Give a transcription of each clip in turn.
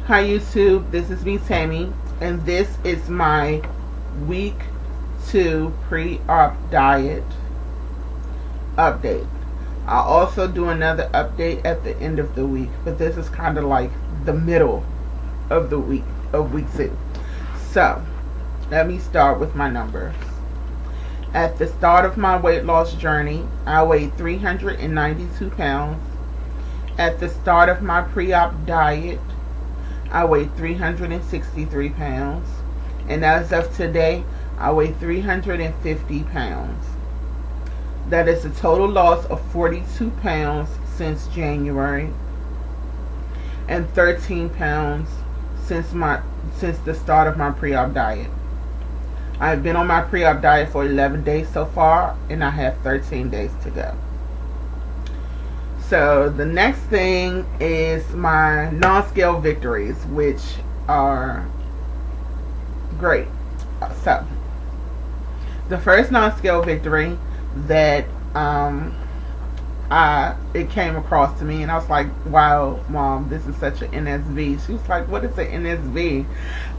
Hi YouTube, this is me Tammy, and this is my week 2 pre-op diet update. I'll also do another update at the end of the week, but this is kind of like the middle of the week of week 2. So let me start with my numbers. At the start of my weight loss journey, I weighed 392 pounds. At the start of my pre-op diet, I weighed 363 pounds. And as of today, I weigh 350 pounds. That is a total loss of 42 pounds since January and 13 pounds since the start of my pre-op diet. I've been on my pre-op diet for 11 days so far, and I have 13 days to go. So the next thing is my non-scale victories, which are great. So the first non-scale victory that it came across to me, and I was like, wow, Mom, this is such an NSV. She was like, what is an NSV?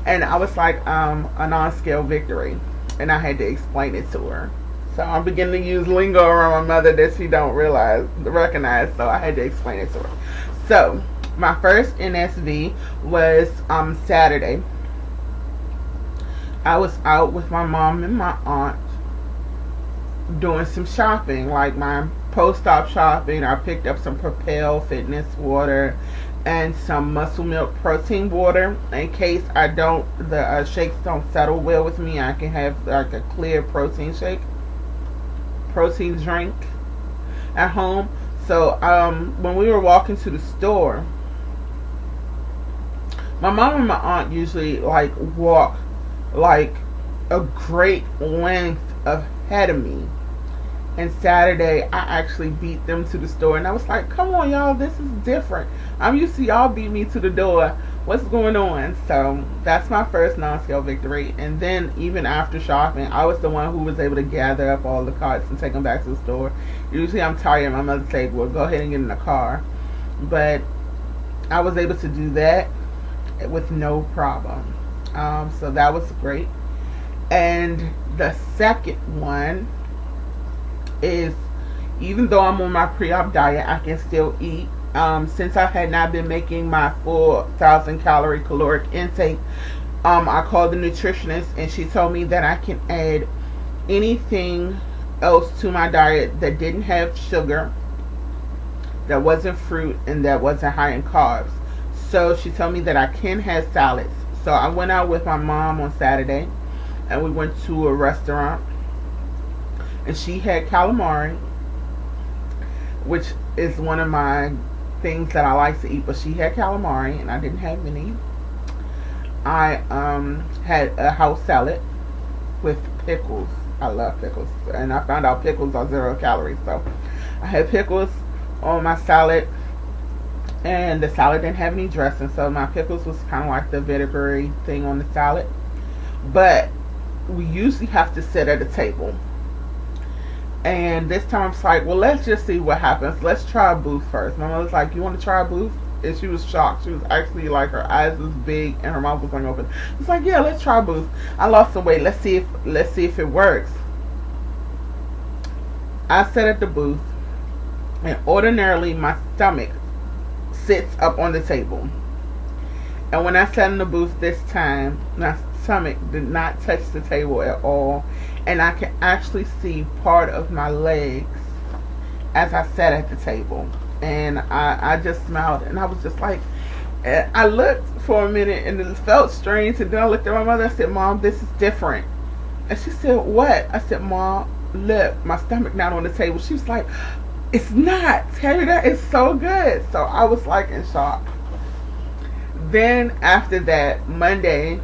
And I was like, a non-scale victory, and I had to explain it to her. So I'm beginning to use lingo around my mother that she don't recognize, so I had to explain it to her. So my first NSV was Saturday. I was out with my mom and my aunt doing some shopping, like my post-op shopping. I picked up some Propel Fitness water and some Muscle Milk protein water in case the shakes don't settle well with me. I can have like a clear protein drink at home. So when we were walking to the store, my mom and my aunt usually walk like a great length ahead of me. And Saturday, I actually beat them to the store. And I was like, come on, y'all, this is different. I'm used to y'all beat me to the door. What's going on? So that's my first non-scale victory. And then even after shopping, I was the one who was able to gather up all the carts and take them back to the store. Usually I'm tired. My mother said, well, go ahead and get in the car. But I was able to do that with no problem. So that was great. And the second one is, even though I'm on my pre-op diet, I can still eat. Since I had not been making my full 1,000 calorie caloric intake, I called the nutritionist and she told me that I can add anything else to my diet that didn't have sugar, that wasn't fruit, and that wasn't high in carbs. So she told me that I can have salads. So I went out with my mom on Saturday and we went to a restaurant, and she had calamari, which is one of my things that I like to eat, but she had calamari and I didn't have any. I had a house salad with pickles. I love pickles, and I found out pickles are 0 calories. So I had pickles on my salad, and the salad didn't have any dressing, so my pickles was kind of like the vinegary thing on the salad. But we usually have to sit at a table, and this time I was like, well, let's just see what happens. Let's try a booth first. My mother's like, you want to try a booth? And she was shocked. She was actually like, her eyes was big and her mouth was going open. It's like, yeah, let's try a booth. I lost some weight. Let's see if it works. I sat at the booth, and ordinarily my stomach sits up on the table. And when I sat in the booth this time, my stomach did not touch the table at all, and I can actually see part of my legs as I sat at the table. And I just smiled, and I was just like, I looked for a minute and it felt strange, and then I looked at my mother. I said, Mom, this is different. And she said, what? I said, Mom, look, my stomach not on the table. She was like, it's not. Tell you that, it's so good. So I was like in shock. Then after that, Monday,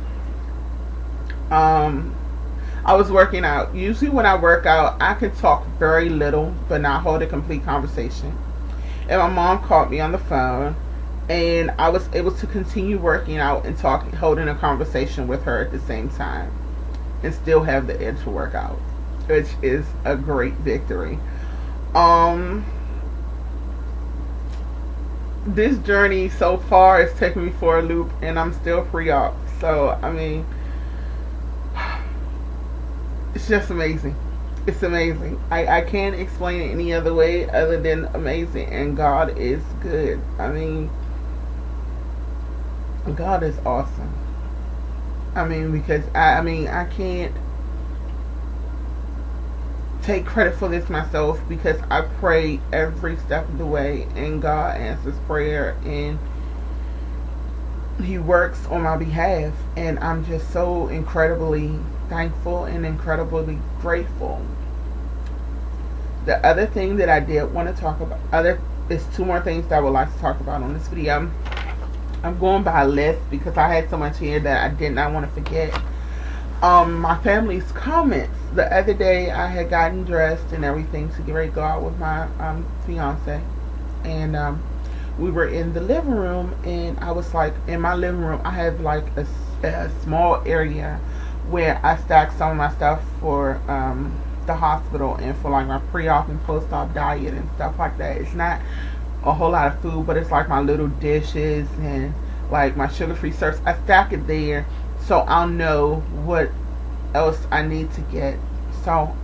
I was working out. Usually when I work out, I can talk very little but not hold a complete conversation. And my mom called me on the phone, and I was able to continue working out and holding a conversation with her at the same time, and still have the edge to work out, which is a great victory. this journey so far is taking me for a loop, and I'm still pre-op. So I mean, it's just amazing. It's amazing. I can't explain it any other way other than amazing. And God is good. I mean, God is awesome. I mean, because I can't take credit for this myself, because I pray every step of the way, and God answers prayer, and He works on my behalf, and I'm just so incredibly thankful and incredibly grateful. The other thing that I did want to talk about, is two more things that I would like to talk about on this video. I'm going by a list because I had so much here that I did not want to forget. My family's comments. The other day I had gotten dressed and everything to get ready to go out with my fiance, and we were in the living room, and I was like, in my living room I have like a small area where I stack some of my stuff for the hospital and for like my pre-op and post-op diet and stuff like that. It's not a whole lot of food, but it's like my little dishes and like my sugar-free syrups. I stack it there so I'll know what else I need to get. So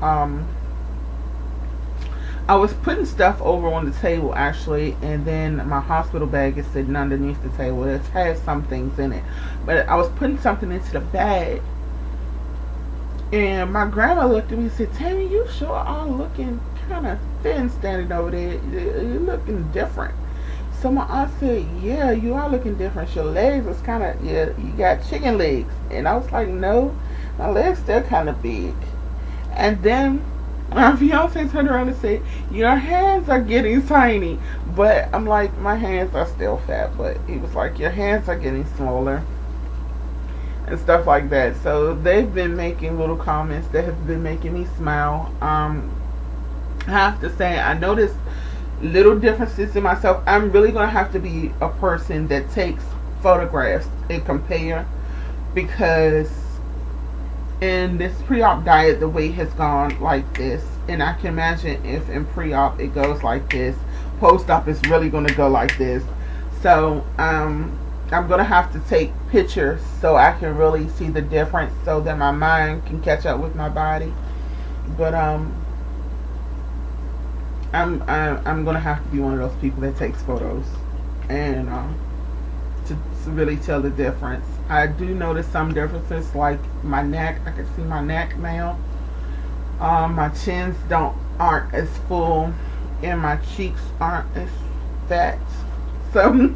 I was putting stuff over on the table actually, and then my hospital bag is sitting underneath the table. It has some things in it, but I was putting something into the bag, and my grandma looked at me and said, "Tammy, you sure are looking kind of thin standing over there. You're looking different." So my aunt said, "Yeah, you are looking different. Your legs was kind of, yeah, you got chicken legs." And I was like, "No, my legs still kind of big." And then my fiance turned around and said, "Your hands are getting tiny." But I'm like, my hands are still fat. But he was like, "Your hands are getting smaller," and stuff like that. So they've been making little comments that have been making me smile. I have to say, I noticed little differences in myself. I'm really going to have to be a person that takes photographs and compare, because in this pre-op diet the weight has gone like this, and I can imagine if in pre-op it goes like this, post-op is really going to go like this. So I'm going to have to take pictures so I can really see the difference, so that my mind can catch up with my body. But I'm gonna have to be one of those people that takes photos and to really tell the difference. I do notice some differences, like my neck. I can see my neck now. My chins aren't as full, and my cheeks aren't as fat. So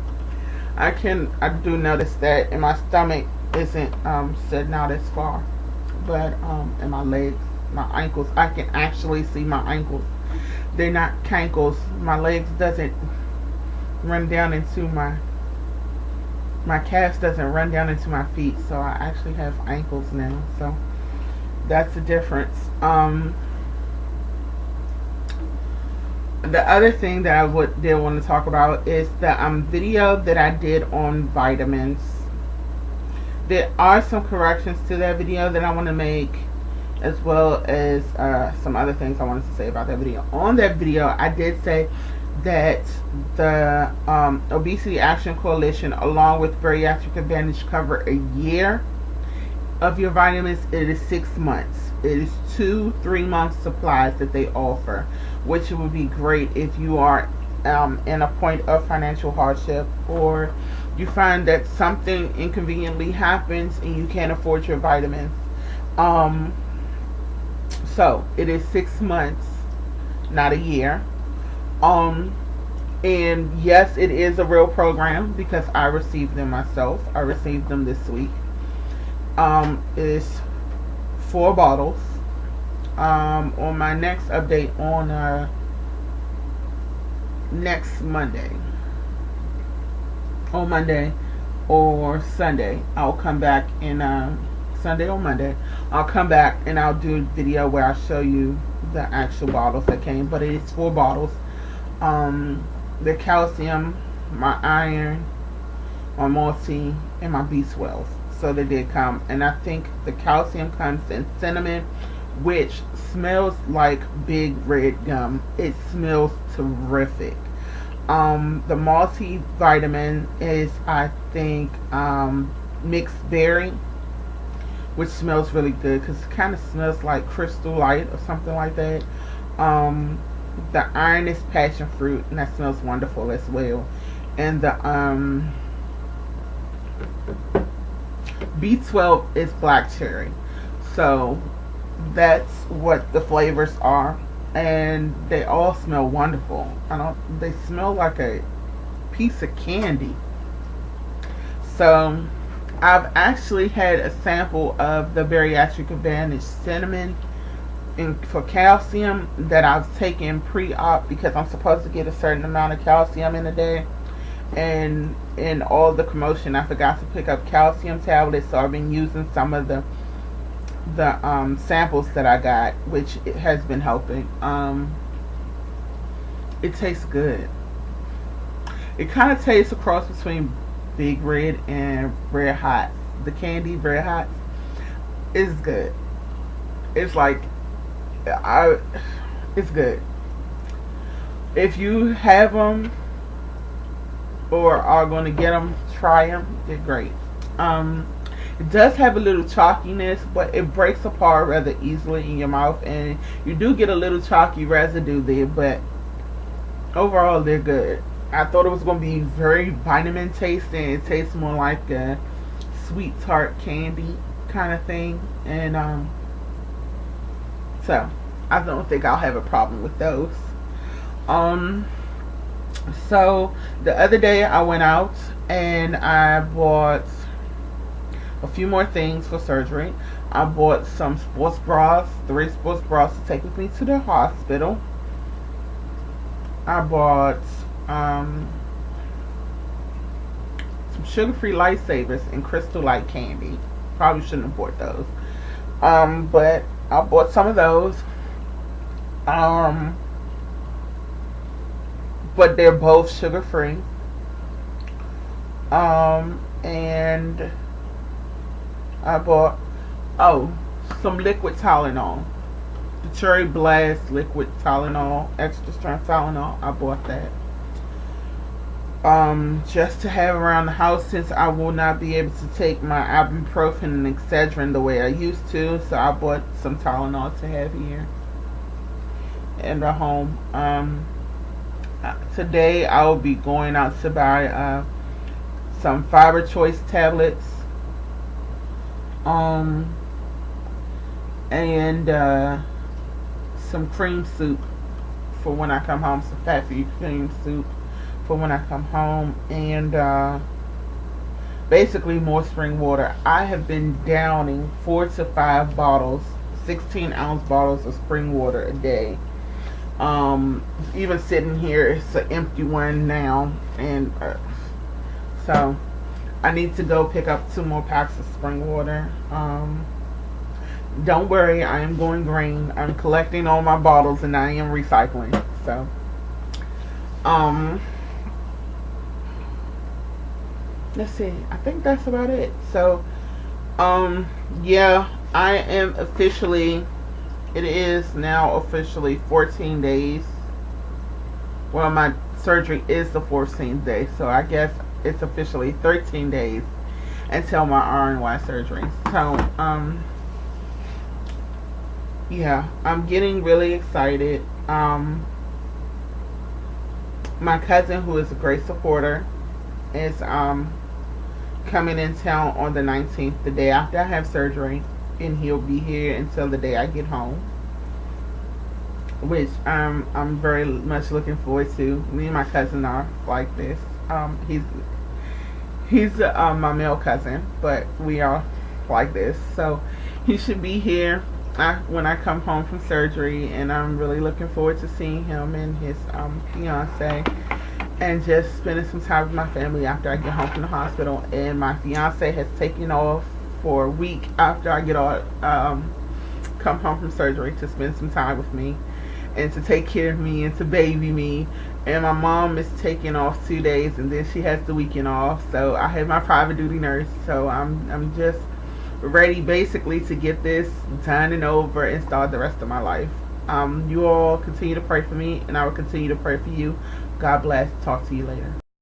I do notice that, and my stomach isn't sitting out as far. But and my legs, my ankles, I can actually see my ankles. They're not cankles. My legs doesn't run down into my calves doesn't run down into my feet, so I actually have ankles now. So that's the difference. The other thing that I did want to talk about is the video that I did on vitamins. There are some corrections to that video that I want to make, as well as some other things I wanted to say about that video. On that video, I did say that the Obesity Action Coalition, along with Bariatric Advantage, cover a year of your vitamins. It is 6 months. It is 2-3 months supplies that they offer, which would be great if you are in a point of financial hardship, or you find that something inconveniently happens and you can't afford your vitamins. So it is 6 months, not a year. And yes, it is a real program, because I received them myself. I received them this week. It is 4 bottles. On my next update on next Monday, on Monday or Sunday, I'll come back and Sunday or Monday, I'll come back and I'll do a video where I show you the actual bottles that came. But it is 4 bottles. The calcium, my iron, my multi, and my B12. So they did come, and I think the calcium comes in cinnamon, which smells like big red gum. It smells terrific. The multivitamin is, I think, mixed berry, which smells really good because it kind of smells like Crystal Light or something like that. The iron is passion fruit, and that smells wonderful as well. And the B12 is black cherry. So that's what the flavors are, and they all smell wonderful. They smell like a piece of candy. So I've actually had a sample of the Bariatric Advantage cinnamon for calcium that I've taken pre-op, because I'm supposed to get a certain amount of calcium in a day, and in all the commotion I forgot to pick up calcium tablets, so I've been using some of the samples that I got, which it has been helping. It tastes good. It kind of tastes a cross between Big Red and Red Hot. The candy Red Hot is good. It's like, it's good. If you have them or are going to get them, try them. They're great. It does have a little chalkiness, but it breaks apart rather easily in your mouth, and you do get a little chalky residue there, but overall they're good. I thought it was going to be very vitamin tasting. It tastes more like a sweet tart candy kind of thing, and so I don't think I'll have a problem with those. So the other day I went out and I bought a few more things for surgery. I bought some sports bras, 3 sports bras to take with me to the hospital. I bought some sugar-free lifesavers and Crystal Light candy. Probably shouldn't have bought those, but I bought some of those. But they're both sugar-free. And I bought some liquid Tylenol, the Cherry Blast liquid Tylenol, extra strength Tylenol. I bought that just to have around the house, since I will not be able to take my ibuprofen and Excedrin the way I used to. So I bought some Tylenol to have here in the home. Today I will be going out to buy some Fiber Choice tablets, and some cream soup for when I come home, some fat-free cream soup for when I come home, and basically more spring water. I have been downing 4 to 5 bottles, 16-ounce bottles of spring water a day. Even sitting here, it's an empty one now, and so I need to go pick up 2 more packs of spring water. Don't worry, I am going green. I'm collecting all my bottles and I am recycling. So let's see, I think that's about it. So yeah, I am officially, it is now officially 14 days. Well, my surgery is the 14th day, so I guess it's officially 13 days until my RNY surgery. So yeah, I'm getting really excited. My cousin, who is a great supporter, is coming in town on the 19th, the day after I have surgery, and he'll be here until the day I get home, which I'm very much looking forward to. Me and my cousin are like this. He's my male cousin, but we are like this. So he should be here when I come home from surgery, and I'm really looking forward to seeing him and his fiance, and just spending some time with my family after I get home from the hospital. And my fiance has taken off for a week after I get come home from surgery to spend some time with me and to take care of me and to baby me. And my mom is taking off 2 days, and then she has the weekend off. So I have my private duty nurse. So I'm just ready basically to get this done and over and start the rest of my life. You all continue to pray for me, and I will continue to pray for you. God bless. Talk to you later.